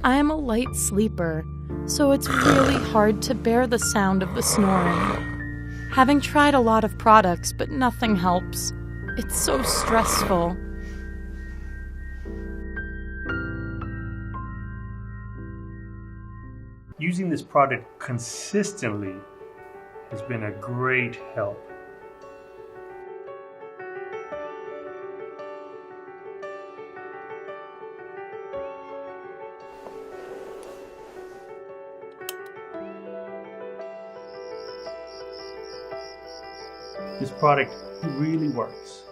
I am a light sleeper, so it's really hard to bear the sound of the snoring. Having tried a lot of products, but nothing helps. It's so stressful. Using this product consistently has been a great help. This product really works.